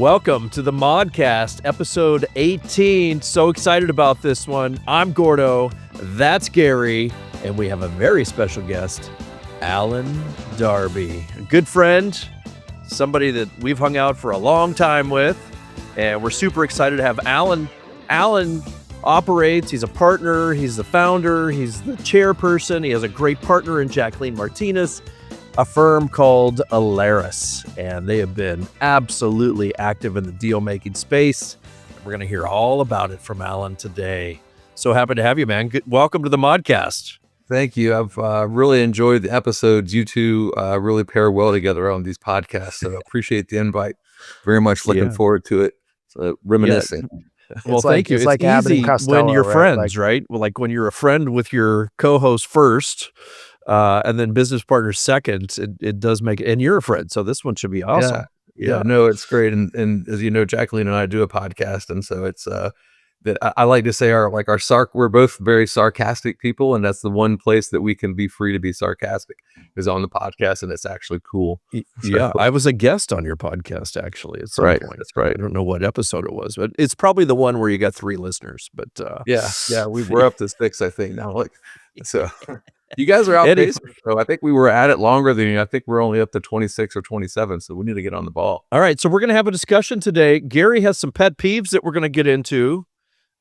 Welcome to the Modcast, episode 18. So excited about this one. I'm Gordo, that's Gary, and we have a very special guest, Alan Darby, a good friend, somebody that we've hung out for a long time with, and we're super excited to have Alan. Alan operates, he's a partner, he's the founder, he's the chairperson, he has a great partner in Jacqueline Martinez, a firm called Alaris, and they have been absolutely active in the deal-making space. We're going to hear all about it from Alan today. So happy to have you, man. Welcome to the Modcast. Thank you. I've really enjoyed the episodes. You two really pair well together on these podcasts, so I appreciate the invite. Very much looking forward to it. So reminiscing. Yeah. Well, thank you. It's like easy Costello, when you're right? friends, right? Well, like when you're a friend with your co-host first, and then business partners second, it does make it, and you're a friend, so this one should be awesome. Yeah, no, it's great. And as you know, Jacqueline and I do a podcast, and so it's that I like to say we're both very sarcastic people, and that's the one place that we can be free to be sarcastic is on the podcast, and it's actually cool. Yeah, I was a guest on your podcast actually at some point. That's right. I don't know what episode it was, but it's probably the one where you got 3 listeners. But we're up to 6, I think now. So. You guys are outpacing, so I think we were at it longer than you. I think we're only up to 26 or 27, so we need to get on the ball. All right, so we're going to have a discussion today. Gary has some pet peeves that we're going to get into.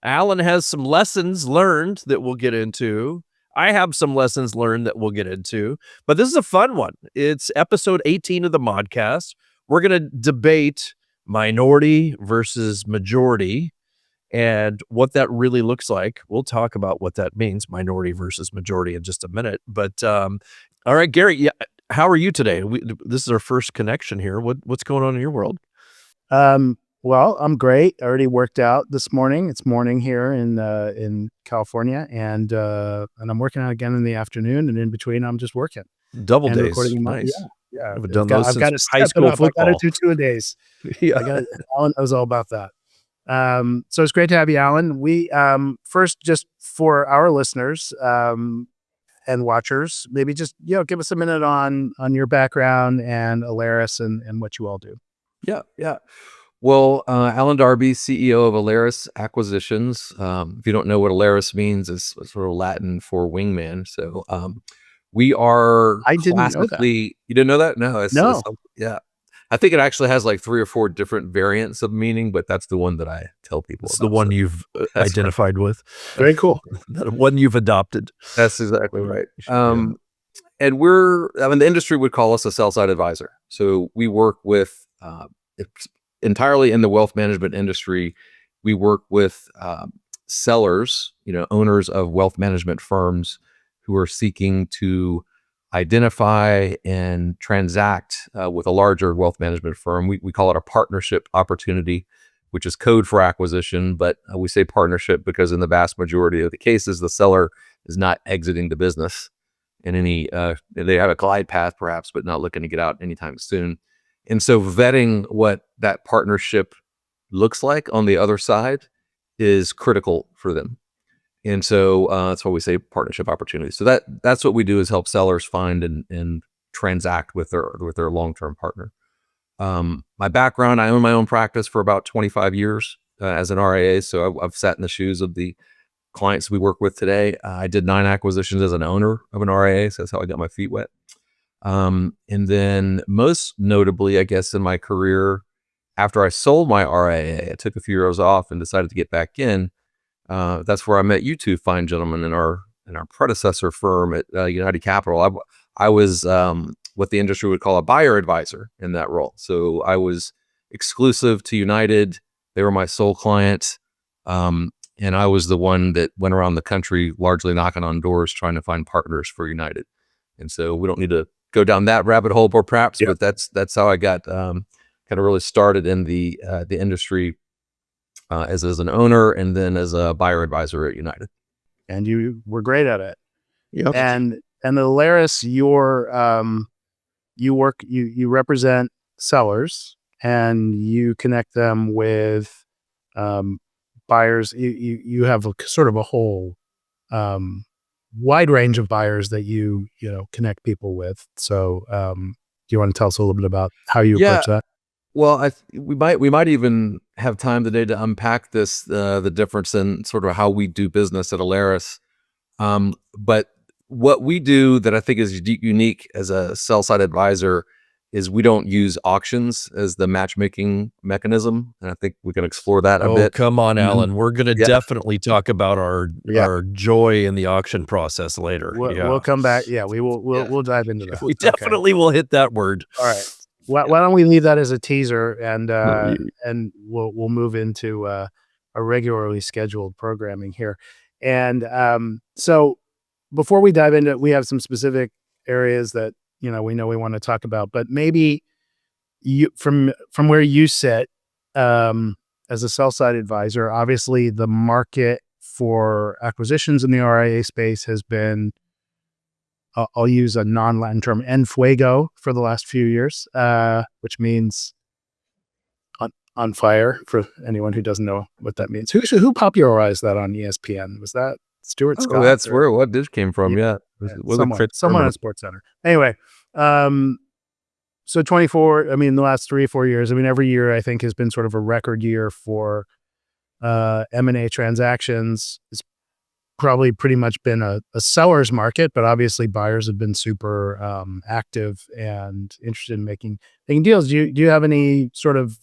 Alan has some lessons learned that we'll get into. I have some lessons learned that we'll get into. But this is a fun one. It's episode 18 of the Modcast. We're going to debate minority versus majority and what that really looks like. We'll talk about what that means, minority versus majority, in just a minute. But all right, Gary, how are you today? This is our first connection here. What's going on in your world? Well, I'm great. I already worked out this morning. It's morning here in California, and I'm working out again in the afternoon, and in between, I'm just working. Double and days. Recording nice. Yeah. I've done those since high school football. I got to do 2 a days. Yeah. Alan knows all about that. So it's great to have you, Alan. We first, just for our listeners and watchers, maybe just give us a minute on your background and Alaris and what you all do. Yeah. Well, Alan Darby, CEO of Alaris Acquisitions. If you don't know what Alaris means, it's sort of Latin for wingman. So we are. I didn't know that. You didn't know that? No. No. Yeah. I think it actually has like 3 or 4 different variants of meaning, but that's the one that I tell people. It's the one you've identified with. Very cool. The one you've adopted. That's exactly right. And the industry would call us a sell-side advisor. So we work with entirely in the wealth management industry. We work with sellers, owners of wealth management firms who are seeking to identify and transact with a larger wealth management firm. We call it a partnership opportunity, which is code for acquisition, but we say partnership because in the vast majority of the cases, the seller is not exiting the business in any, they have a glide path perhaps, but not looking to get out anytime soon. And so vetting what that partnership looks like on the other side is critical for them. And so that's why we say partnership opportunities. So that's what we do, is help sellers find and transact with their long-term partner. My background, I own my own practice for about 25 years as an RIA. So I've sat in the shoes of the clients we work with today. I did 9 acquisitions as an owner of an RIA. So that's how I got my feet wet. And then most notably, I guess, in my career, after I sold my RIA, I took a few years off and decided to get back in. That's where I met you two fine gentlemen in our predecessor firm at United Capital. I was what the industry would call a buyer advisor in that role. So I was exclusive to United. They were my sole client. And I was the one that went around the country largely knocking on doors trying to find partners for United. And so we don't need to go down that rabbit hole perhaps, but that's how I got kind of really started in the industry as an owner and then as a buyer advisor at United. And you were great at it. Yep. And Alaris, you represent sellers and you connect them with buyers. You have a sort of a whole wide range of buyers that you connect people with. So do you want to tell us a little bit about how you approach that? Well, we might even have time today to unpack this, the difference in sort of how we do business at Alaris. But what we do that I think is unique as a sell side advisor is we don't use auctions as the matchmaking mechanism, and I think we can explore that a Oh, bit. come on, Alan. We're going to Yeah. definitely talk about our joy in the auction process later. We'll come back. Yeah, we'll dive into that. We definitely will hit that word. All right. Why don't we leave that as a teaser, and we'll move into a regularly scheduled programming here. And so before we dive into it, we have some specific areas that we know we want to talk about, but maybe you from where you sit as a sell side advisor, obviously the market for acquisitions in the RIA space has been, I'll use a non-Latin term, en fuego, for the last few years, which means on fire, for anyone who doesn't know what that means. Who popularized that on ESPN? Was that Stuart Scott? Oh, that's where what this came from. Yeah. Someone at SportsCenter. Anyway, so 24, the last 3 or 4 years, every year I think has been sort of a record year for M&A transactions. It's probably pretty much been a seller's market, but obviously buyers have been super active and interested in making deals. Do you have any sort of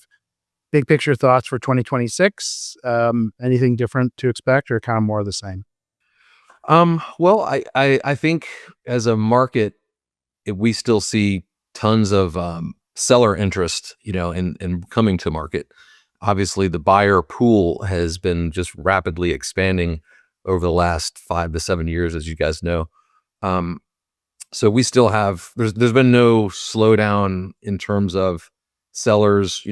big picture thoughts for 2026? Anything different to expect, or kind of more of the same? Well, I think as a market, we still see tons of seller interest, in coming to market. Obviously, the buyer pool has been just rapidly expanding over the last 5 to 7 years, as you guys know. So we still have, there's been no slowdown in terms of sellers,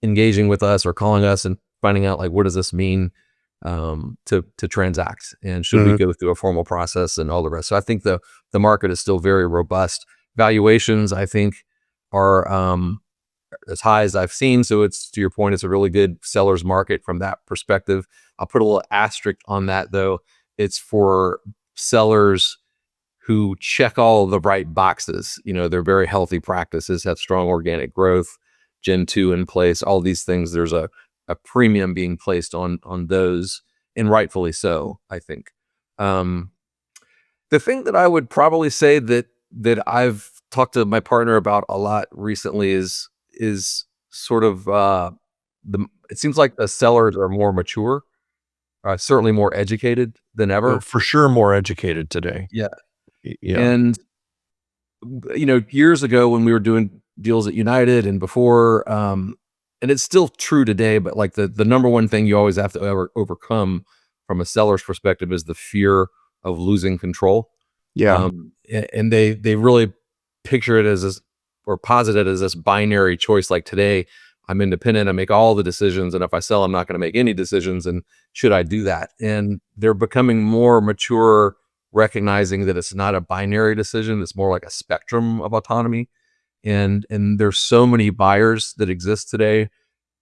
engaging with us or calling us and finding out, like, what does this mean to transact, and should we go through a formal process and all the rest. So I think the market is still very robust. Valuations, I think, are as high as I've seen. So it's, to your point, it's a really good seller's market from that perspective. I'll put a little asterisk on that, though. It's for sellers who check all the right boxes. They're very healthy practices, have strong organic growth, Gen 2 in place, all these things. There's a premium being placed on those, and rightfully so, I think. The thing that I would probably say that I've talked to my partner about a lot recently is sort of it seems like the sellers are more mature, certainly more educated than ever. For sure, more educated today. Yeah. And years ago when we were doing deals at United and before, and it's still true today, but like the number one thing you always have to overcome from a seller's perspective is the fear of losing control. Yeah. And they really picture it as or posit it as this binary choice. Like, today, I'm independent, I make all the decisions, and if I sell, I'm not going to make any decisions. And should I do that? And they're becoming more mature, recognizing that it's not a binary decision. It's more like a spectrum of autonomy. And there's so many buyers that exist today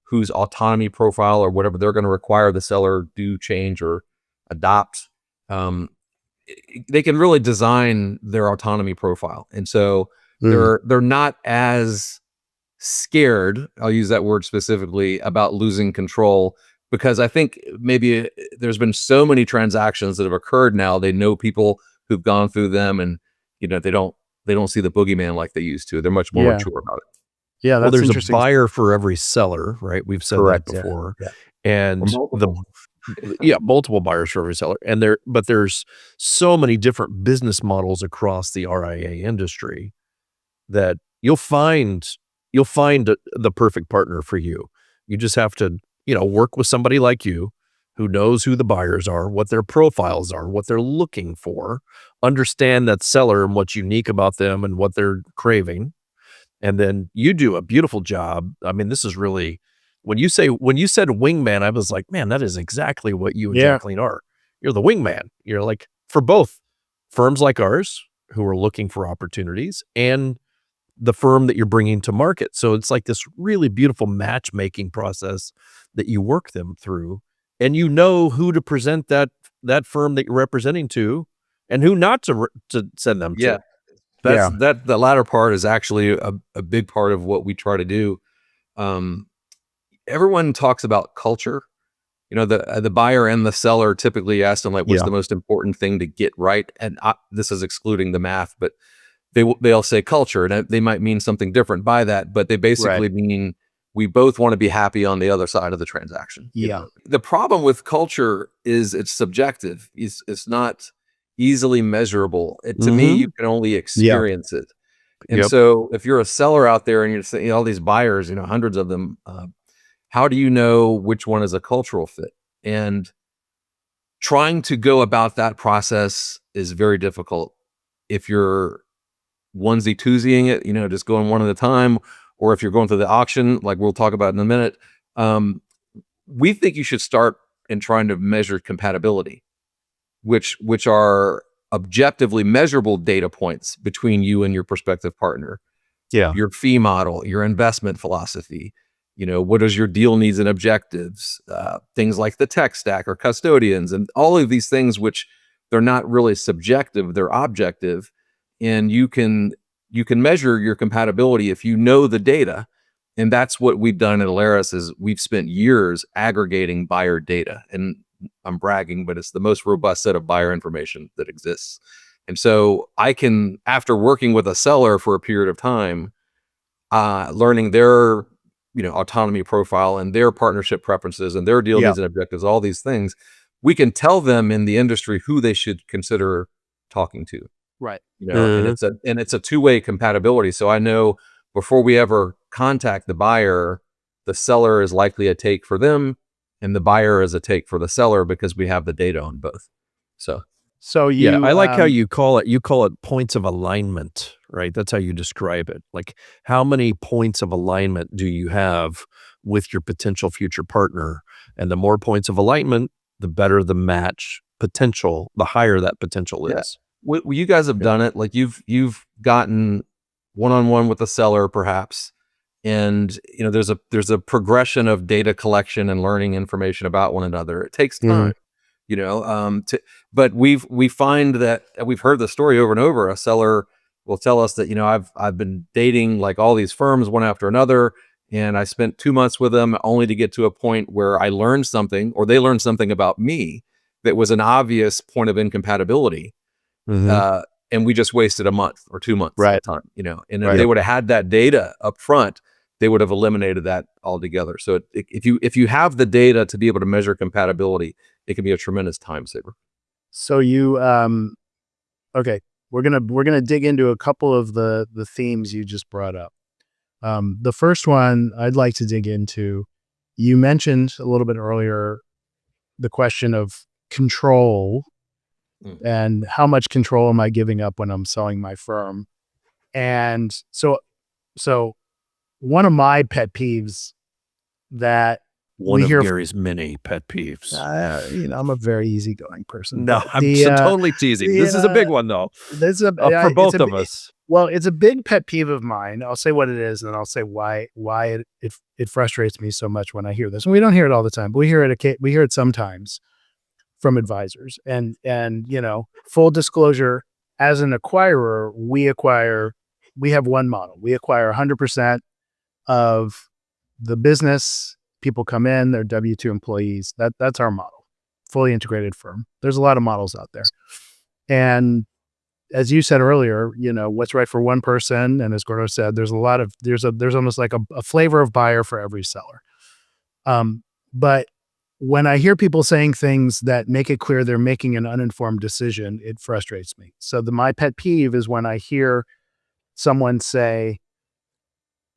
whose autonomy profile or whatever they're going to require the seller do change or adopt. They can really design their autonomy profile. And so they're not as scared, I'll use that word specifically, about losing control, because I think maybe there's been so many transactions that have occurred now. They know people who've gone through them, and they don't see the boogeyman like they used to. They're much more mature about it. Yeah, that's there's interesting. a buyer for every seller, right? We've said that before. Yeah. And multiple buyers for every seller. And there's so many different business models across the RIA industry that you'll find the perfect partner for you. You just have to, work with somebody like you who knows who the buyers are, what their profiles are, what they're looking for, understand that seller and what's unique about them and what they're craving. And then you do a beautiful job. This is really, when you said wingman, I was like, man, that is exactly what you and Jacqueline are. You're the wingman. You're like, for both firms like ours who are looking for opportunities and the firm that you're bringing to market. So it's like this really beautiful matchmaking process that you work them through, and you know who to present that firm that you're representing to and who not to send them to. The latter part is actually a big part of what we try to do. Everyone talks about culture. The buyer and the seller typically ask them, like, what's the most important thing to get right? And this is excluding the math, but they'll say culture, and they might mean something different by that, but they basically mean we both want to be happy on the other side of the transaction. The problem with culture is it's subjective. It's not easily measurable. To me, you can only experience it. And so if you're a seller out there and you're saying all these buyers, hundreds of them, how do you know which one is a cultural fit? And trying to go about that process is very difficult if you're onesie twosying it, just going one at a time, or if you're going through the auction, like we'll talk about in a minute. We think you should start in trying to measure compatibility, which are objectively measurable data points between you and your prospective partner. Your fee model, your investment philosophy, what is your deal needs and objectives, things like the tech stack or custodians, and all of these things, which they're not really subjective, they're objective. And you can measure your compatibility if you know the data. And that's what we've done at Alaris, is we've spent years aggregating buyer data. And I'm bragging, but it's the most robust set of buyer information that exists. And so I can, after working with a seller for a period of time, learning their autonomy profile and their partnership preferences and their deal needs and objectives, all these things, we can tell them in the industry who they should consider talking to. Right. And it's a two-way compatibility. So I know before we ever contact the buyer, the seller is likely a take for them and the buyer is a take for the seller, because we have the data on both. So I like how you call it points of alignment, right? That's how you describe it. Like, how many points of alignment do you have with your potential future partner? And the more points of alignment, the better the match potential, the higher that potential is. Well, you guys have done it. Like, you've gotten one-on-one with a seller, perhaps, and there's a progression of data collection and learning information about one another. It takes time. But we find that, we've heard the story over and over. A seller will tell us that, I've been dating like all these firms one after another, and I spent 2 months with them only to get to a point where I learned something, or they learned something about me that was an obvious point of incompatibility. And we just wasted a month or 2 months at a time, and if they would have had that data up front, they would have eliminated that altogether. So if you have the data to be able to measure compatibility, it can be a tremendous time saver. So okay, we're gonna dig into a couple of the themes you just brought up. The first one I'd like to dig into, you mentioned a little bit earlier the question of control and how much control am I giving up when I'm selling my firm. And so one of my pet peeves that one of Gary's many pet peeves. I'm a very easygoing person. No, I'm totally teasing. This is a big one, though. For both of us. Well, it's a big pet peeve of mine. I'll say what it is, and then I'll say why it frustrates me so much when I hear this. And we don't hear it all the time, but we hear it sometimes from advisors. And full disclosure, as an acquirer, we have one model. We acquire 100% of the business. People come in, they're W-2 employees. That's our model, fully integrated firm. There's a lot of models out there. And as you said earlier, what's right for one person, and as Gordo said, there's almost like a flavor of buyer for every seller. But when I hear people saying things that make it clear they're making an uninformed decision, it frustrates me. So my pet peeve is when I hear someone say,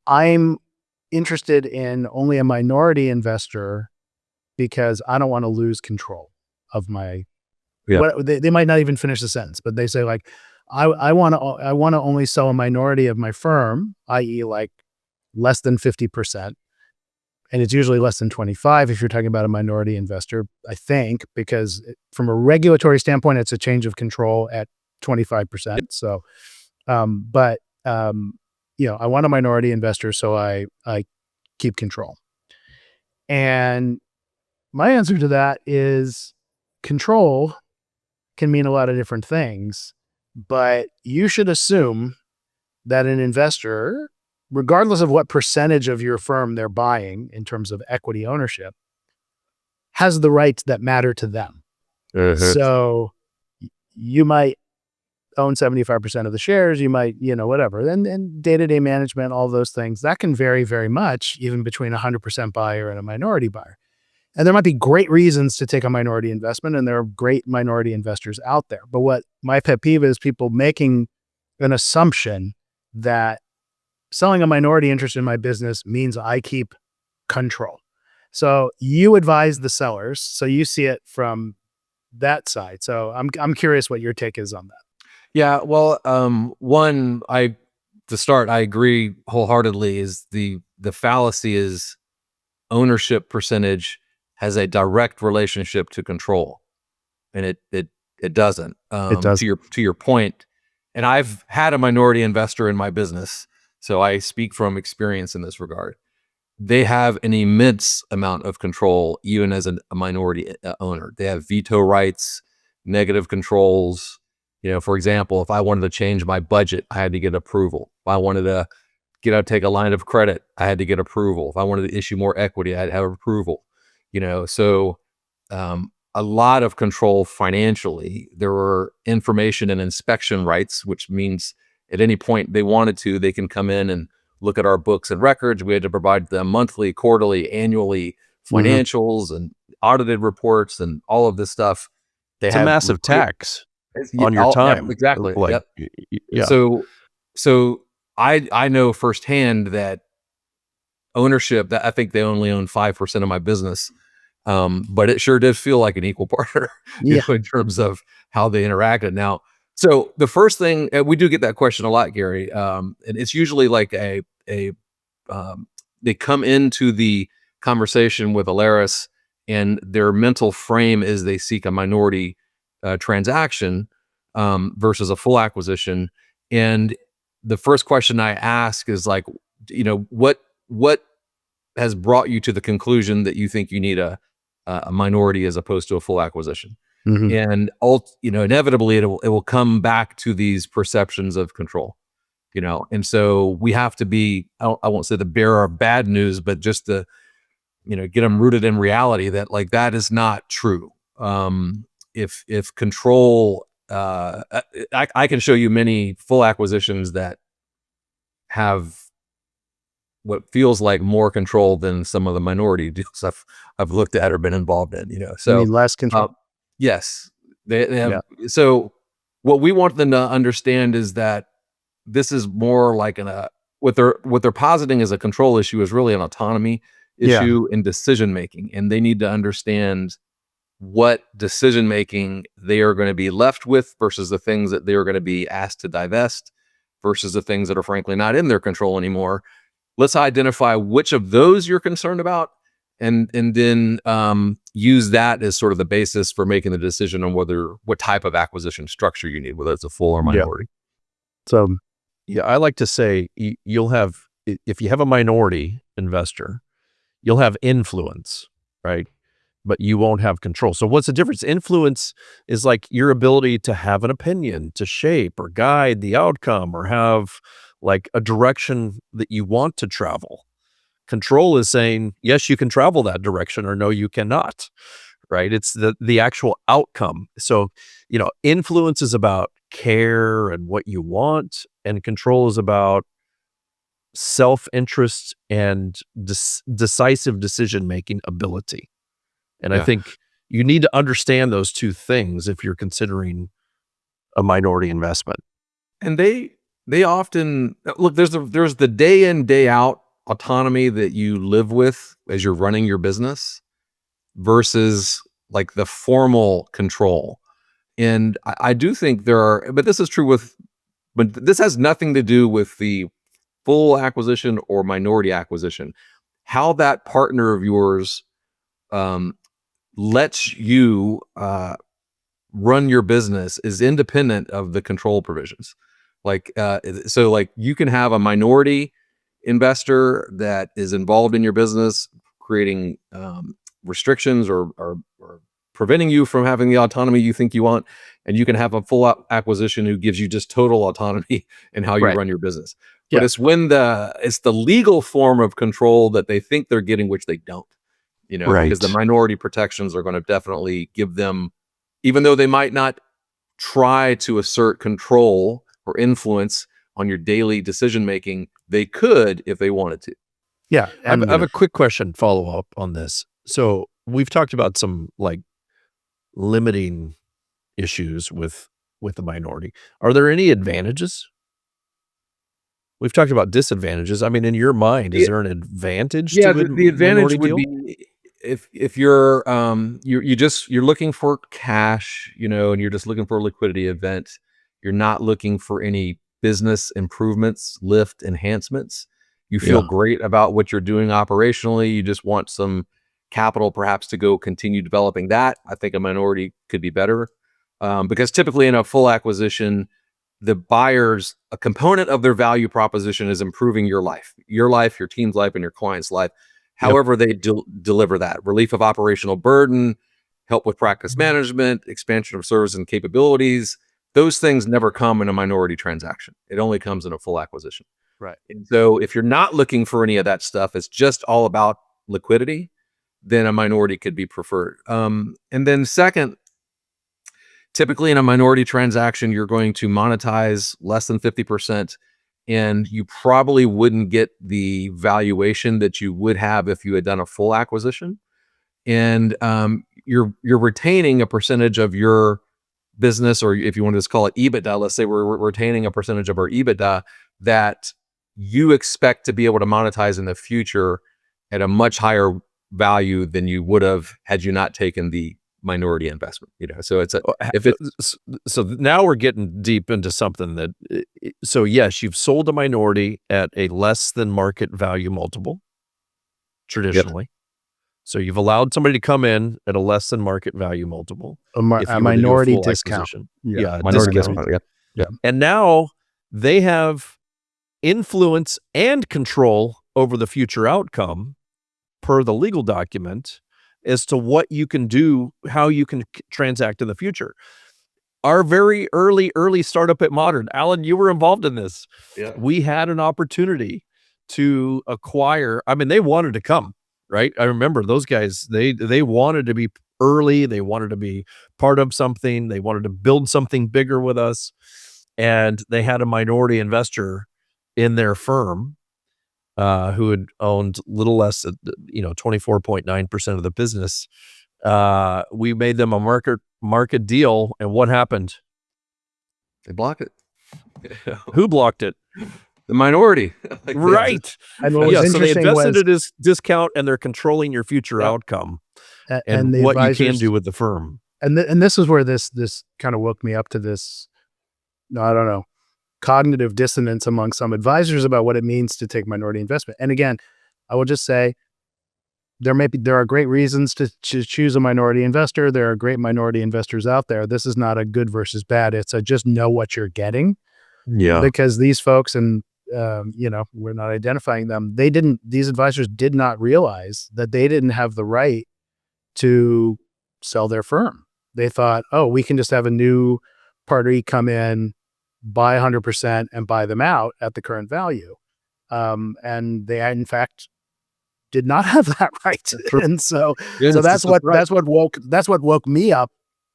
I'm interested in only a minority investor because I don't want to lose control of my. They might not even finish the sentence, but they say, like, I want to only sell a minority of my firm, i.e., like less than 50%, and it's usually less than 25 if you're talking about a minority investor. I think, because from a regulatory standpoint, it's a change of control at 25%. So, I want a minority investor, so I keep control. And my answer to that is control can mean a lot of different things. but you should assume that an investor, regardless of what percentage of your firm they're buying in terms of equity ownership, has the rights that matter to them. So you might own 75% of the shares, you might, whatever. And day-to-day management, all those things, that can vary very much, even between a 100% buyer and a minority buyer. And there might be great reasons to take a minority investment, and there are great minority investors out there. But what my pet peeve is people making an assumption that selling a minority interest in my business means I keep control. So you advise the sellers, so you see it from that side. So I'm curious what your take is on that. Yeah, well, to start, I agree wholeheartedly. Is the fallacy is ownership percentage has a direct relationship to control, and it doesn't. It does. To your point, and I've had a minority investor in my business, so I speak from experience in this regard. They have an immense amount of control, even as a minority owner. They have veto rights, negative controls. For example, if I wanted to change my budget, I had to get approval. If I wanted to take a line of credit, I had to get approval. If I wanted to issue more equity, I had to have approval. So a lot of control financially. There were information and inspection rights, which means at any point they wanted to, they can come in and look at our books and records. We had to provide them monthly, quarterly, annually financials and audited reports and all of this stuff. It's a massive tax on your time. Exactly. Like, yeah. So I know firsthand that ownership, that I think they only own 5% of my business. But it sure did feel like an equal partner in terms of how they interacted. Now, so the first thing, we do get that question a lot, Gary, and it's usually like they come into the conversation with Alaris, and their mental frame is they seek a minority transaction versus a full acquisition. And the first question I ask is like, what has brought you to the conclusion that you think you need a minority as opposed to a full acquisition? And inevitably it will come back to these perceptions of control, and so we have to be, I won't say the bearer of bad news, but just to, get them rooted in reality that like, that is not true. If control, I can show you many full acquisitions that have what feels like more control than some of the minority deals I've looked at or been involved in, so you mean less control. Yes, they have. Yeah. So what we want them to understand is that this is more like what they're positing as a control issue is really an autonomy issue in decision making, and they need to understand what decision making they are going to be left with versus the things that they are going to be asked to divest versus the things that are frankly not in their control anymore. Let's identify which of those you're concerned about, and then use that as sort of the basis for making the decision on what type of acquisition structure you need, whether it's a full or minority. So, I like to say you'll have, if you have a minority investor, you'll have influence, right? But you won't have control. So what's the difference? Influence is like your ability to have an opinion, to shape or guide the outcome, or have like a direction that you want to travel. Control is saying, yes, you can travel that direction, or no, you cannot, right? It's the actual outcome. So, influence is about care and what you want, and control is about self-interest and decisive decision-making ability. And I think you need to understand those two things if you're considering a minority investment. And they often look, there's the day in, day out autonomy that you live with as you're running your business versus like the formal control. And I do think but this is true but this has nothing to do with the full acquisition or minority acquisition. How that partner of yours lets you run your business is independent of the control provisions. So like you can have a minority investor that is involved in your business, creating restrictions or preventing you from having the autonomy you think you want, and you can have a full acquisition who gives you just total autonomy in how you run your business. But it's when it's the legal form of control that they think they're getting, which they don't, because the minority protections are going to definitely give them, even though they might not try to assert control or influence on your daily decision making, they could if they wanted to. Yeah. I have a quick question follow up on this. So we've talked about some like limiting issues with the minority. Are there any advantages? We've talked about disadvantages. I mean, in your mind, is there an advantage to the advantage would deal? be if you're you're looking for cash, and you're just looking for a liquidity event. You're not looking for any business improvements, lift enhancements. You feel great about what you're doing operationally. You just want some capital perhaps to go continue developing that. I think a minority could be better, because typically in a full acquisition, the buyers, a component of their value proposition is improving your life, your team's life, and your client's life. However they deliver that. Relief of operational burden, help with practice management, expansion of service and capabilities. Those things never come in a minority transaction. It only comes in a full acquisition. Right. And so if you're not looking for any of that stuff, it's just all about liquidity, then a minority could be preferred. And then second, typically in a minority transaction, you're going to monetize less than 50%, and you probably wouldn't get the valuation that you would have if you had done a full acquisition. And you're retaining a percentage of your business, or if you want to just call it EBITDA, let's say we're retaining a percentage of our EBITDA that you expect to be able to monetize in the future at a much higher value than you would have had you not taken the minority investment. So so now we're getting deep into something that, so yes, you've sold a minority at a less than market value multiple traditionally. So you've allowed somebody to come in at a less than market value multiple, a minority discount. Minority discount. Yeah. And now they have influence and control over the future outcome per the legal document as to what you can do, how you can transact in the future. Our very early startup at Modern, Alan, you were involved in this. Yeah. We had an opportunity to acquire. I mean, they wanted to come, right? I remember those guys, they wanted to be early. They wanted to be part of something. They wanted to build something bigger with us. And they had a minority investor in their firm who had owned little less than 24.9% of the business. We made them a market deal, and what happened? They blocked it. Who blocked it? The minority. Right. And what was so they interesting invested was, at this discount, and they're controlling your future outcome and the what you advisors can do with the firm. And this is where this kind of woke me up to this, I don't know, cognitive dissonance among some advisors about what it means to take minority investment. And again, I will just say there are great reasons to choose a minority investor. There are great minority investors out there. This is not a good versus bad. It's a just know what you're getting. Yeah. Because these folks, and we're not identifying them. These advisors did not realize that they didn't have the right to sell their firm. They thought, oh, we can just have a new party come in, buy 100% and buy them out at the current value. And they, in fact, did not have that right. And so that's what woke me up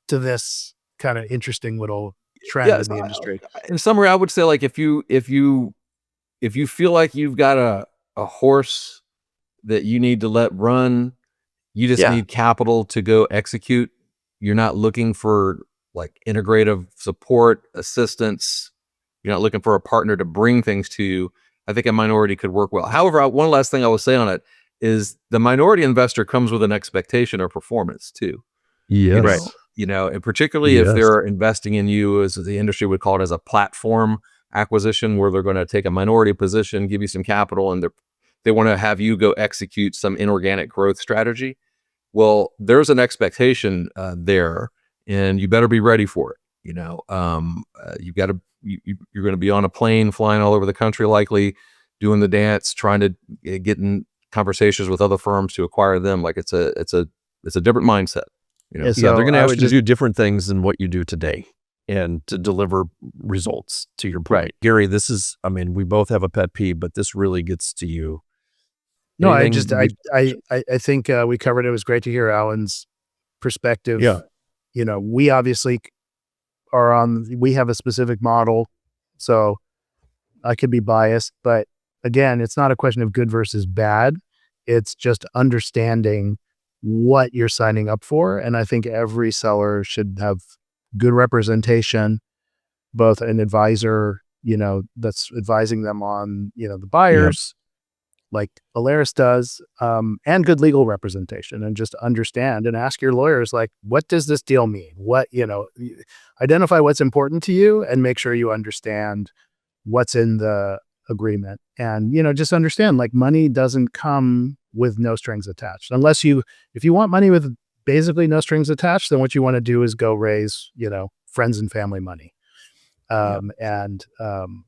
to this kind of interesting little trend in the industry. In summary, I would say, like, if you feel like you've got a horse that you need to let run, you just need capital to go execute. You're not looking for like integrative support, assistance. You're not looking for a partner to bring things to you. I think a minority could work well. However, one last thing I will say on it is the minority investor comes with an expectation of performance too. Yes. And particularly if they're investing in you, as the industry would call it, as a platform acquisition, where they're going to take a minority position, give you some capital, and they want to have you go execute some inorganic growth strategy. Well, there's an expectation there, and you better be ready for it. You're going to be on a plane flying all over the country, likely doing the dance, trying to get in conversations with other firms to acquire them. Like it's a different mindset. You know? Yeah, Yeah, they're going to I ask would you to do different things than what you do today and to deliver results, to your point. Right. Gary, this is, I mean, we both have a pet peeve, but this really gets to you. No, Anything I think we covered it. It was great to hear Alan's perspective. Yeah. You know, we obviously we have a specific model, so I could be biased, but again, it's not a question of good versus bad. It's just understanding what you're signing up for. And I think every seller should have good representation, both an advisor, that's advising them on, the buyers, like Alaris does, and good legal representation, and just understand and ask your lawyers, like, what does this deal mean? Identify what's important to you and make sure you understand what's in the agreement. And, just understand, like, money doesn't come with no strings attached. If you want money with basically no strings attached, then what you want to do is go raise, friends and family money.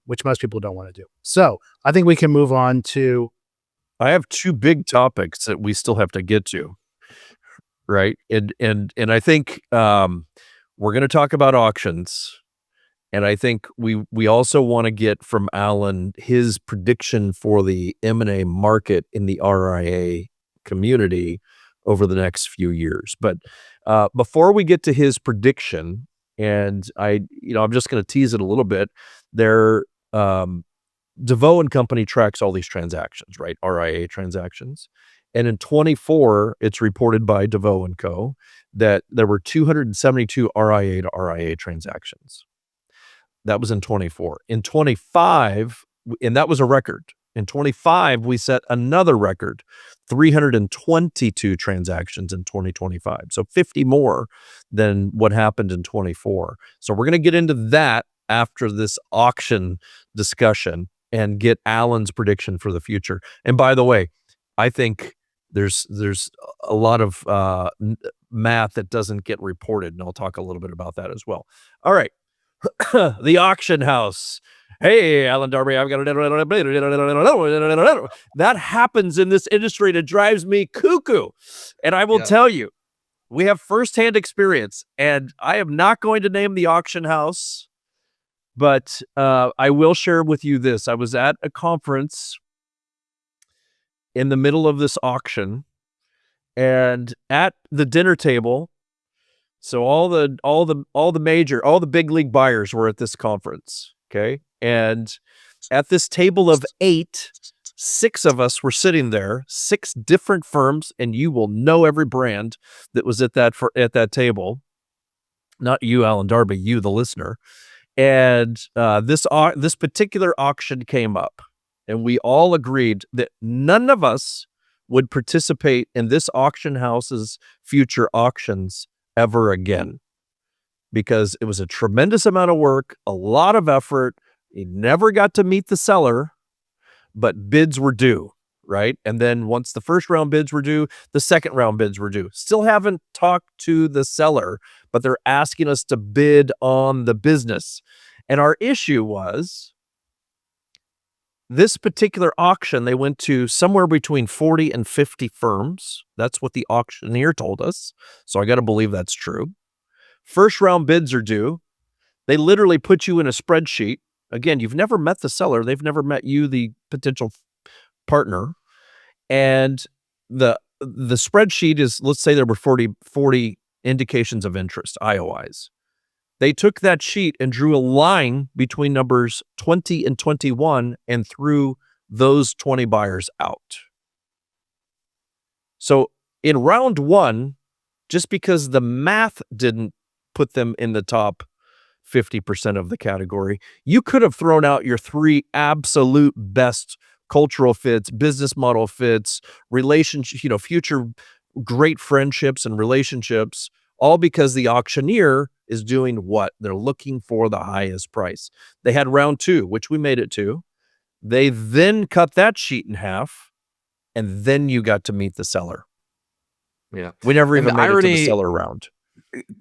Which most people don't want to do. So I think we can move on to, I have two big topics that we still have to get to, right? And I think we're going to talk about auctions, and I think we also want to get from Alan his prediction for the M&A market in the RIA community over the next few years. But before we get to his prediction, and I'm just going to tease it a little bit. DeVoe and Company tracks all these transactions, right? RIA transactions. And in 24, it's reported by DeVoe and Co. that there were 272 RIA to RIA transactions. That was in 24. In 25, and that was a record. In 25, we set another record, 322 transactions in 2025. So 50 more than what happened in 24. So we're going to get into that after this auction discussion and get Alan's prediction for the future. And by the way, I think there's a lot of math that doesn't get reported, and I'll talk a little bit about that as well. All right. The auction house. Hey, Alan Darby, I've got that happens in this industry. It drives me cuckoo. And I will tell you, we have firsthand experience, and I am not going to name the auction house, but I will share with you this. I was at a conference in the middle of this auction, and at the dinner table, so all the big league buyers were at this conference, okay? And at this table of 8, 6 of us were sitting there, 6 different firms, and you will know every brand that was at that table. Not you, Alan Darby, you, the listener. And this particular auction came up, and we all agreed that none of us would participate in this auction house's future auctions ever again, because it was a tremendous amount of work, a lot of effort. You never got to meet the seller, but bids were due, right? And then once the first round bids were due, the second round bids were due. Still haven't talked to the seller, but they're asking us to bid on the business. And our issue was this particular auction, they went to somewhere between 40 and 50 firms. That's what the auctioneer told us. So I got to believe that's true. First round bids are due. They literally put you in a spreadsheet. Again, you've never met the seller. They've never met you, the potential partner. And the spreadsheet is, let's say there were 40 indications of interest, IOIs. They took that sheet and drew a line between numbers 20 and 21 and threw those 20 buyers out. So in round 1, just because the math didn't put them in the top 50% of the category, you could have thrown out your 3 absolute best cultural fits, business model fits, relationship, future great friendships and relationships, all because the auctioneer is doing what? They're looking for the highest price. They had round 2, which we made it to. They then cut that sheet in half, and then you got to meet the seller. Yeah. We never even made it to the seller round.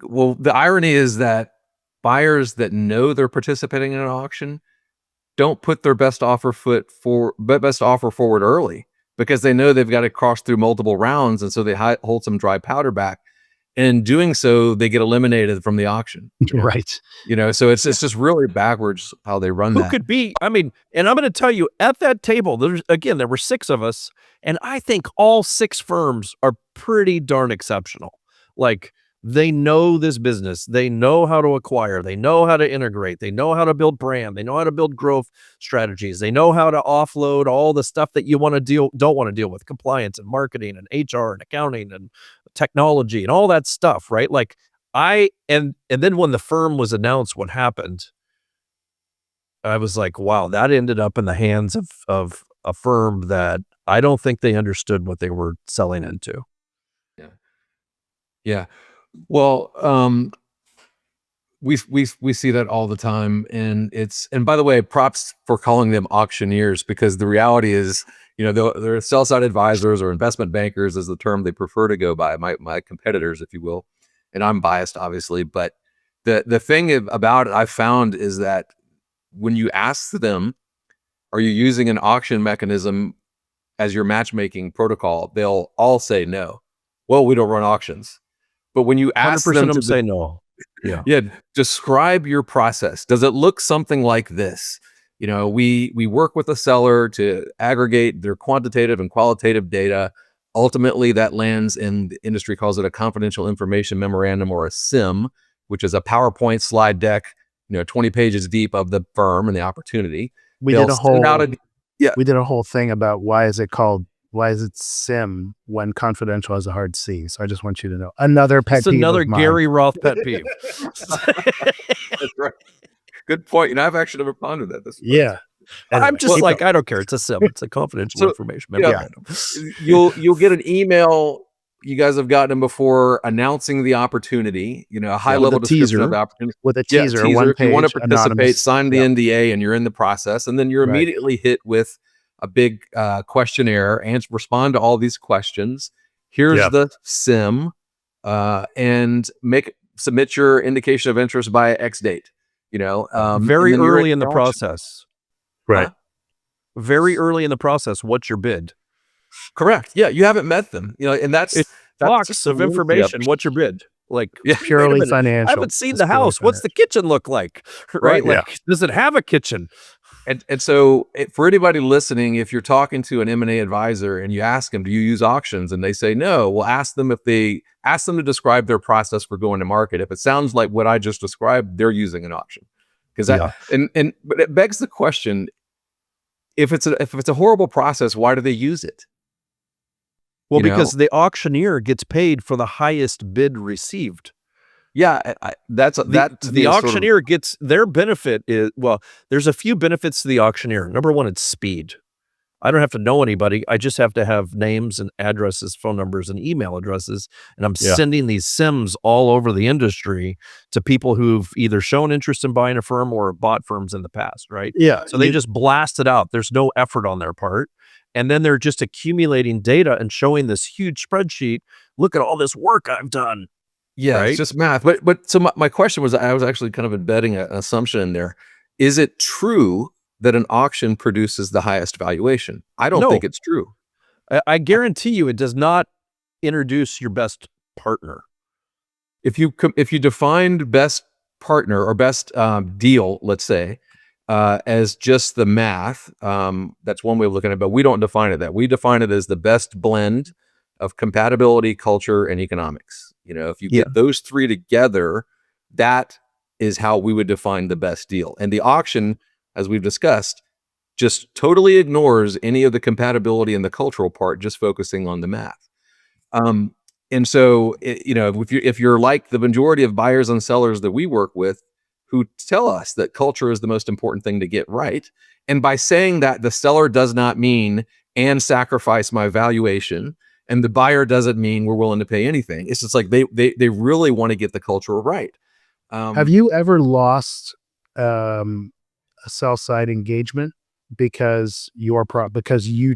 Well, the irony is that buyers that know they're participating in an auction don't put their best offer forward early, because they know they've got to cross through multiple rounds, and so they hold some dry powder back. And in doing so, they get eliminated from the auction. Right. So it's just really backwards how they run Who that. could be? I mean, and I'm going to tell you, at that table, there were 6 of us, and I think all 6 firms are pretty darn exceptional. Like, they know this business, they know how to acquire, they know how to integrate, they know how to build brand, they know how to build growth strategies, they know how to offload all the stuff that you don't want to deal with, compliance and marketing and HR and accounting and technology and all that stuff, right? Like, and then when the firm was announced, what happened, I was like, wow, that ended up in the hands of a firm that I don't think they understood what they were selling into. Yeah. Well, we see that all the time, and by the way, props for calling them auctioneers, because the reality is, they're sell-side advisors or investment bankers is the term they prefer to go by, my competitors, if you will. And I'm biased, obviously, but the thing about it I've found is that when you ask them, are you using an auction mechanism as your matchmaking protocol, they'll all say no. Well, we don't run auctions. But when you ask 100% them of to them say no. yeah, describe your process. Does it look something like this? We work with a seller to aggregate their quantitative and qualitative data. Ultimately, that lands in, the industry calls it a confidential information memorandum, or a CIM, which is a PowerPoint slide deck, 20 pages deep, of the firm and the opportunity. We did a whole thing about why is it SIM when confidential has a hard C. So I just want you to know. Another pet peeve. Another Gary Roth pet peeve. That's right. Good point. I've actually never pondered that. Yeah. Anyway, I'm just like, I don't care. It's a SIM. It's a confidential information memorandum. You'll get an email. You guys have gotten them before, announcing the opportunity, a high level description of the opportunity. With a teaser, one page, if you want to participate, anonymous. sign the NDA, and you're in the process. And then you're immediately hit with a big questionnaire, and respond to all these questions. Here's the SIM, and submit your indication of interest by X date. Very early in the process. Right. Very early in the process. What's your bid? Correct. Yeah, you haven't met them. And that's blocks of information. What's your bid? Like, purely financial. I haven't seen the house. What's the kitchen look like? Right? Like, does it have a kitchen? And so, for anybody listening, if you're talking to an M&A advisor and you ask them, do you use auctions? And they say no, well, ask them to describe their process for going to market. If it sounds like what I just described, they're using an auction. But it begs the question, if it's a horrible process, why do they use it? Well, because the auctioneer gets paid for the highest bid received. Yeah, the auctioneer gets their benefit is, well, there's a few benefits to the auctioneer. Number one, it's speed. I don't have to know anybody. I just have to have names and addresses, phone numbers, and email addresses. And I'm sending these SIMs all over the industry to people who've either shown interest in buying a firm or bought firms in the past, right? Yeah. So they just blast it out. There's no effort on their part. And then they're just accumulating data and showing this huge spreadsheet. Look at all this work I've done. Yeah, right? It's just math. But so my question was, I was actually kind of embedding an assumption in there. Is it true that an auction produces the highest valuation? I don't think it's true. I guarantee you it does not introduce your best partner. If you defined best partner or best deal, let's say, as just the math, that's one way of looking at it, but we don't define it that. We define it as the best blend of compatibility, culture, and economics. If you get those three together, that is how we would define the best deal. And the auction, as we've discussed, just totally ignores any of the compatibility and the cultural part, just focusing on the math. And so, if you're like the majority of buyers and sellers that we work with, who tell us that culture is the most important thing to get right, and by saying that, the seller does not mean and sacrifice my valuation, and the buyer doesn't mean we're willing to pay anything. It's just like they really want to get the culture right. Have you ever lost a sell side engagement because you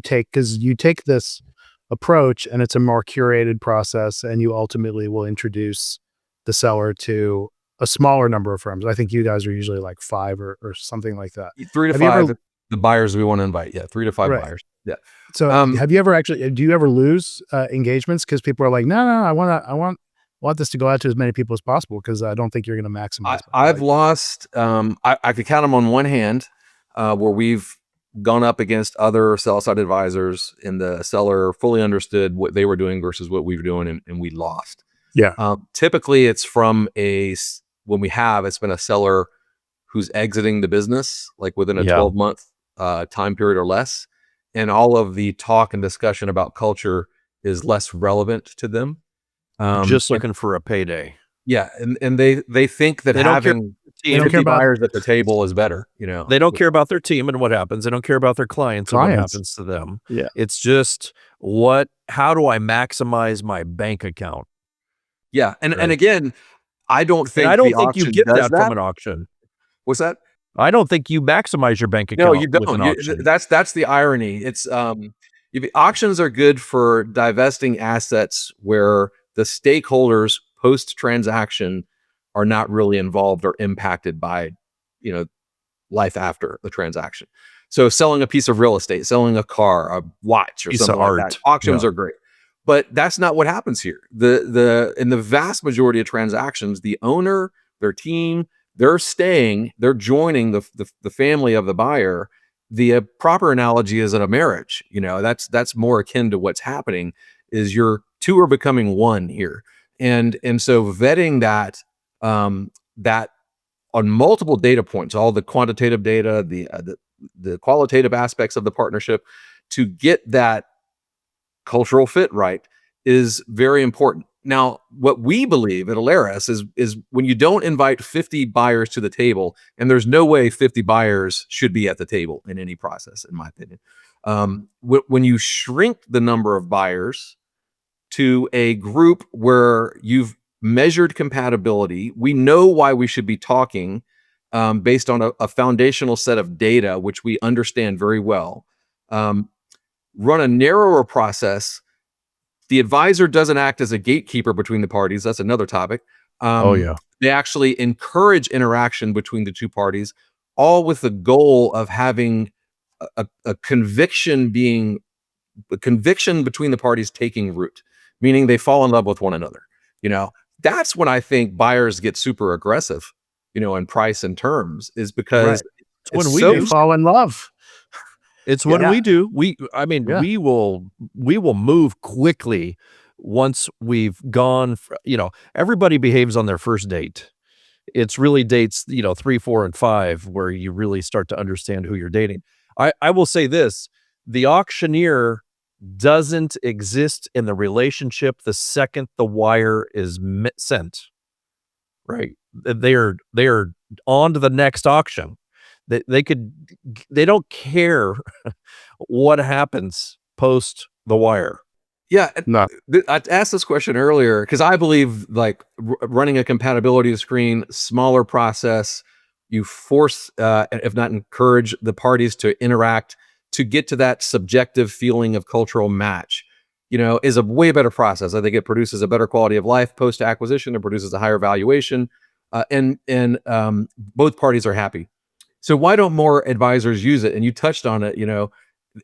take this approach and it's a more curated process, and you ultimately will introduce the seller to a smaller number of firms? I think you guys are usually like 5 or something like that. 3 to 5, the buyers we want to invite. Yeah, 3 to 5 buyers. Yeah. So do you ever lose engagements because people are like, no, I want want this to go out to as many people as possible because I don't think you're going to maximize. I've lost, I could count them on one hand, where we've gone up against other sell-side advisors and the seller fully understood what they were doing versus what we were doing, and we lost. Yeah. Typically it's from it's been a seller who's exiting the business, like within a 12-month time period or less. And all of the talk and discussion about culture is less relevant to them. Just looking for a payday. Yeah. And they think that having 50 buyers at the table is better. They don't care about their team and what happens. They don't care about their clients and what happens to them. Yeah. It's just how do I maximize my bank account? Yeah. And again, I don't think you get that from an auction. What's that? I don't think you maximize your bank account. No, you don't. That's the irony. It's auctions are good for divesting assets where the stakeholders post-transaction are not really involved or impacted by, life after the transaction. So selling a piece of real estate, selling a car, a watch, or something like that. Auctions are great. But that's not what happens here. In the vast majority of transactions, the owner, their team, they're joining the family of the buyer. The proper analogy is in a marriage. That's more akin to what's happening. Is your two are becoming one here, and so vetting that on multiple data points, all the quantitative data, the qualitative aspects of the partnership, to get that cultural fit right is very important. Now, what we believe at Alaris is when you don't invite 50 buyers to the table, and there's no way 50 buyers should be at the table in any process, in my opinion. When you shrink the number of buyers to a group where you've measured compatibility, we know why we should be talking based on a foundational set of data, which we understand very well. Run a narrower process. The advisor doesn't act as a gatekeeper between the parties. That's another topic. They actually encourage interaction between the two parties, all with the goal of having a conviction between the parties taking root, meaning they fall in love with one another. That's when I think buyers get super aggressive, in price and terms, is because it's when we fall in love. It's when we do. We will move quickly once we've gone. Everybody behaves on their first date. It's really dates 3, 4, and 5 where you really start to understand who you're dating. I will say this: the auctioneer doesn't exist in the relationship the second the wire is sent. Right? They are on to the next auction. They don't care what happens post the wire. Yeah. No. I asked this question earlier because I believe running a compatibility screen, smaller process, you force, if not encourage the parties to interact to get to that subjective feeling of cultural match, is a way better process. I think it produces a better quality of life post acquisition. It produces a higher valuation, and both parties are happy. So why don't more advisors use it? And you touched on it,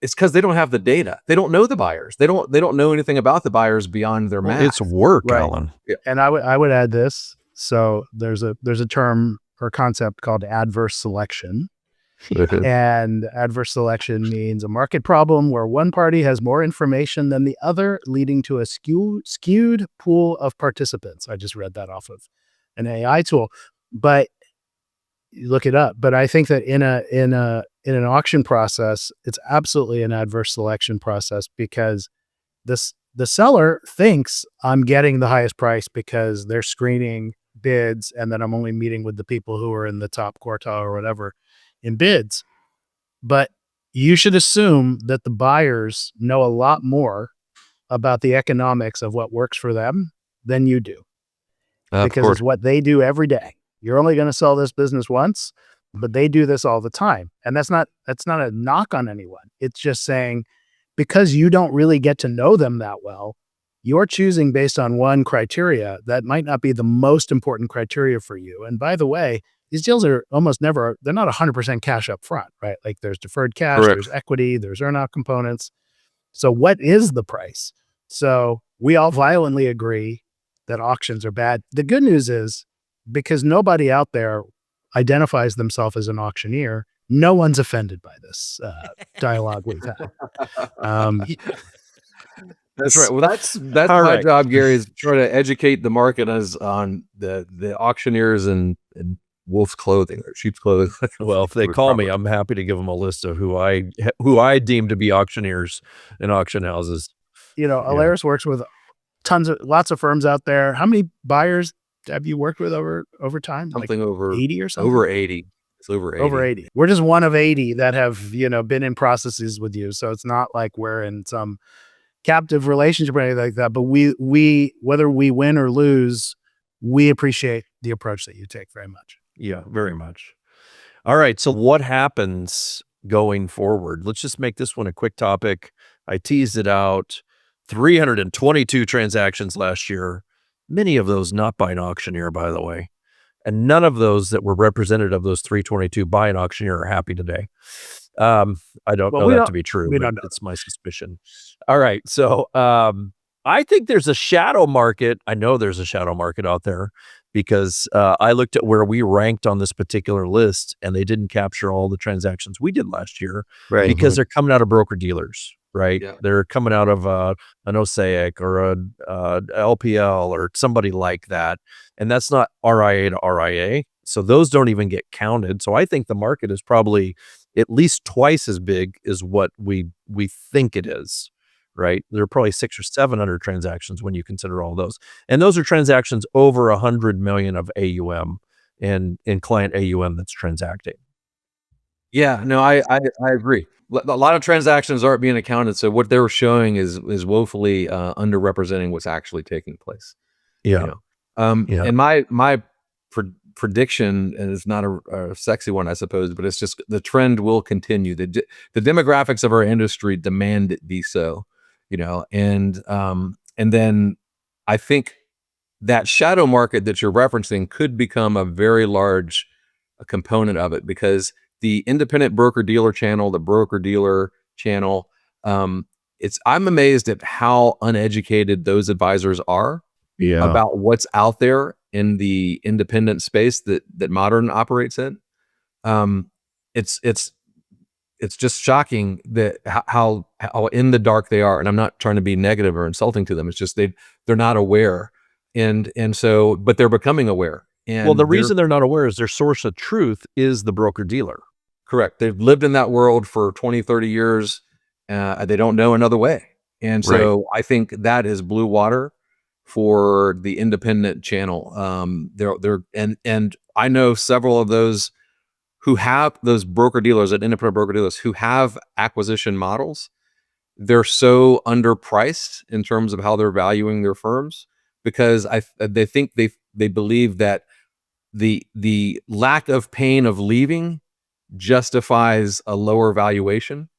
it's because they don't have the data. They don't know the buyers. They don't know anything about the buyers beyond their math. It's work, right. Alan. Yeah. And I would add this. So there's a term or concept called adverse selection. And adverse selection means a market problem where one party has more information than the other, leading to a skewed pool of participants. I just read that off of an AI tool, but you look it up. But I think that in an auction process, it's absolutely an adverse selection process because the seller thinks I'm getting the highest price because they're screening bids and then I'm only meeting with the people who are in the top quartile or whatever in bids. But you should assume that the buyers know a lot more about the economics of what works for them than you do. Because it's what they do every day. You're only going to sell this business once, but they do this all the time. And that's not a knock on anyone. It's just saying, because you don't really get to know them that well, you're choosing based on one criteria that might not be the most important criteria for you. And by the way, these deals are almost never, they're not 100% cash up front, right? Like there's deferred cash, Correct. There's equity, there's earn out components. So what is the price? So we all violently agree that auctions are bad. The good news is, because nobody out there identifies themselves as an auctioneer, no one's offended by this dialogue we've had. That's right. Well, that's All my right. job, Gary, is try to educate the market as on the auctioneers and wolf's clothing or sheep's clothing. Well, if they call me, I'm happy to give them a list of who I deem to be auctioneers in auction houses. Alaris works with lots of firms out there. How many buyers have you worked with over time? Something like over 80 or something? Over 80. It's over 80. Over 80. We're just one of 80 that have, been in processes with you. So it's not like we're in some captive relationship or anything like that. But we whether we win or lose, we appreciate the approach that you take very much. Yeah, very much. All right. So what happens going forward? Let's just make this one a quick topic. I teased it out. 322 transactions last year. Many of those not by an auctioneer, by the way. And none of those that were represented of those 322 by an auctioneer are happy today. I don't know that to be true, but it's my suspicion. All right. So I think there's a shadow market. I know there's a shadow market out there because I looked at where we ranked on this particular list and they didn't capture all the transactions we did last year because they're coming out of broker dealers, right? Yeah. They're coming out of an Osaic or a LPL or somebody like that. And that's not RIA to RIA. So those don't even get counted. So I think the market is probably at least twice as big as what we think it is, right? There are probably 600 or 700 transactions when you consider all those. And those are transactions over 100 million of AUM and in client AUM that's transacting. Yeah, no, I agree. A lot of transactions aren't being accounted. So what they were showing is woefully underrepresenting what's actually taking place. Yeah. And my prediction, and it's not a sexy one, I suppose, but it's just the trend will continue. The demographics of our industry demand it be so, and then I think that shadow market that you're referencing could become a very large component of it because the independent broker dealer channel, the broker dealer channel, I'm amazed at how uneducated those advisors are about what's out there in the independent space that Modern operates in. It's just shocking that how in the dark they are. And I'm not trying to be negative or insulting to them. It's just they're not aware. And so, but they're becoming aware. And well, the reason they're not aware is their source of truth is the broker dealer. Correct. They've lived in that world for 20, 30 years. They don't know another way. And so I think that is blue water for the independent channel. And I know several of those who have those broker dealers at independent broker dealers who have acquisition models. They're so underpriced in terms of how they're valuing their firms because they think they believe that the lack of pain of leaving justifies a lower valuation,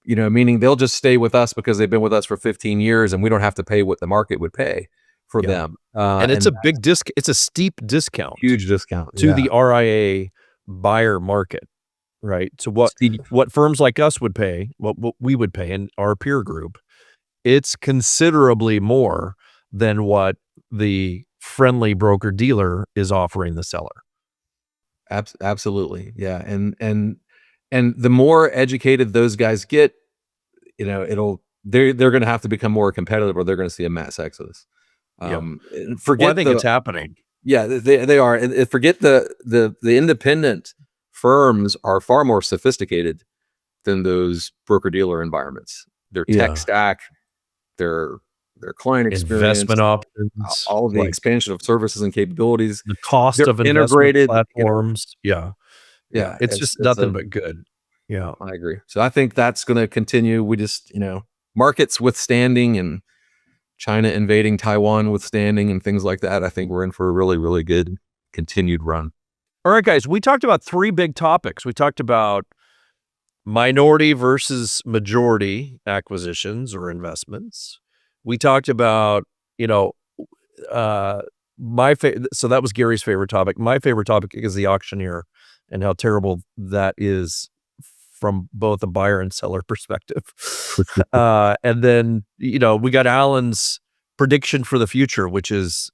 meaning they'll just stay with us because they've been with us for 15 years and we don't have to pay what the market would pay for them. And it's a big discount. It's a steep discount. Huge discount. To the RIA buyer market, right? So what firms like us would pay, what we would pay in our peer group, it's considerably more than what the friendly broker dealer is offering the seller. Absolutely. Yeah. And the more educated those guys get, they're going to have to become more competitive or they're going to see a mass exodus. I think it's happening. Yeah, they are. And forget the independent firms are far more sophisticated than those broker dealer environments. Their tech stack, their client experience, investment options, all of the expansion of services and capabilities, the cost of integrated platforms. It's just nothing but good. Yeah, I agree. So I think that's going to continue. We just, markets withstanding and China invading Taiwan withstanding and things like that. I think we're in for a really, really good continued run. All right, guys, we talked about three big topics. We talked about minority versus majority acquisitions or investments. We talked about, so that was Gary's favorite topic. My favorite topic is the auctioneer and how terrible that is from both a buyer and seller perspective. And then, we got Alan's prediction for the future, which is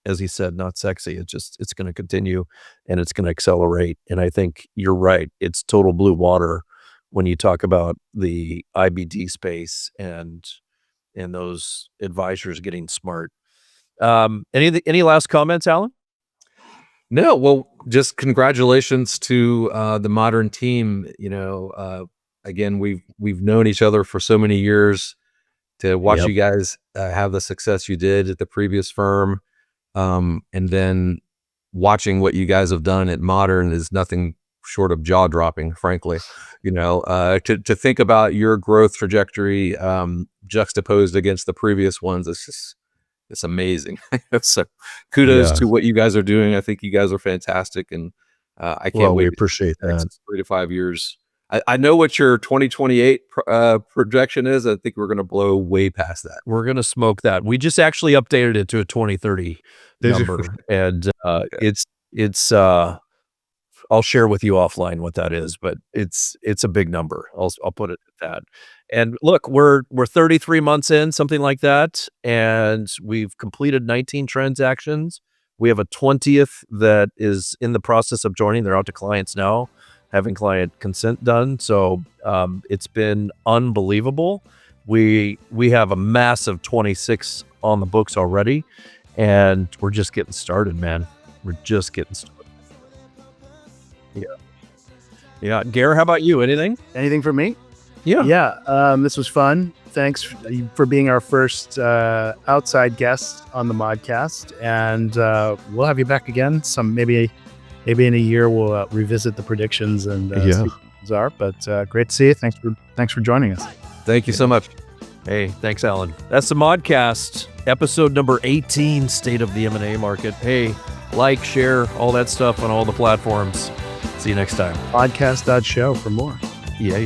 as he said, not sexy. It's going to continue and it's going to accelerate. And I think you're right. It's total blue water when you talk about the IBD space and those advisors getting smart. Any last comments, Alan? No, well, just congratulations to the Modern team. Again, we've known each other for so many years. To watch Yep. you guys have the success you did at the previous firm, and then watching what you guys have done at Modern is nothing short of jaw dropping, frankly. To think about your growth trajectory juxtaposed against the previous ones, it's amazing. So kudos to what you guys are doing. I think you guys are fantastic, and I can't wait. We appreciate the next that. 3 to 5 years. I know what your 2028 projection is. I think we're going to blow way past that. We're going to smoke that. We just actually updated it to a 2030 number, and it's I'll share with you offline what that is, but it's a big number. I'll put it at that. And look, we're 33 months in, something like that, and we've completed 19 transactions. We have a 20th that is in the process of joining. They're out to clients now, having client consent done. So it's been unbelievable. We have a massive 26 on the books already, and we're just getting started, man. We're just getting started. Yeah. Gare, how about you? Anything for me? Yeah. This was fun. Thanks for being our first outside guest on the Modcast, and we'll have you back again. Maybe in a year we'll revisit the predictions and see what things are. But great to see you. Thanks for joining us. Thank you so much. Hey, thanks, Alan. That's the Modcast, episode number 18, State of the M&A Market. Hey, like, share, all that stuff on all the platforms. See you next time. Modcast.show for more. Yeah.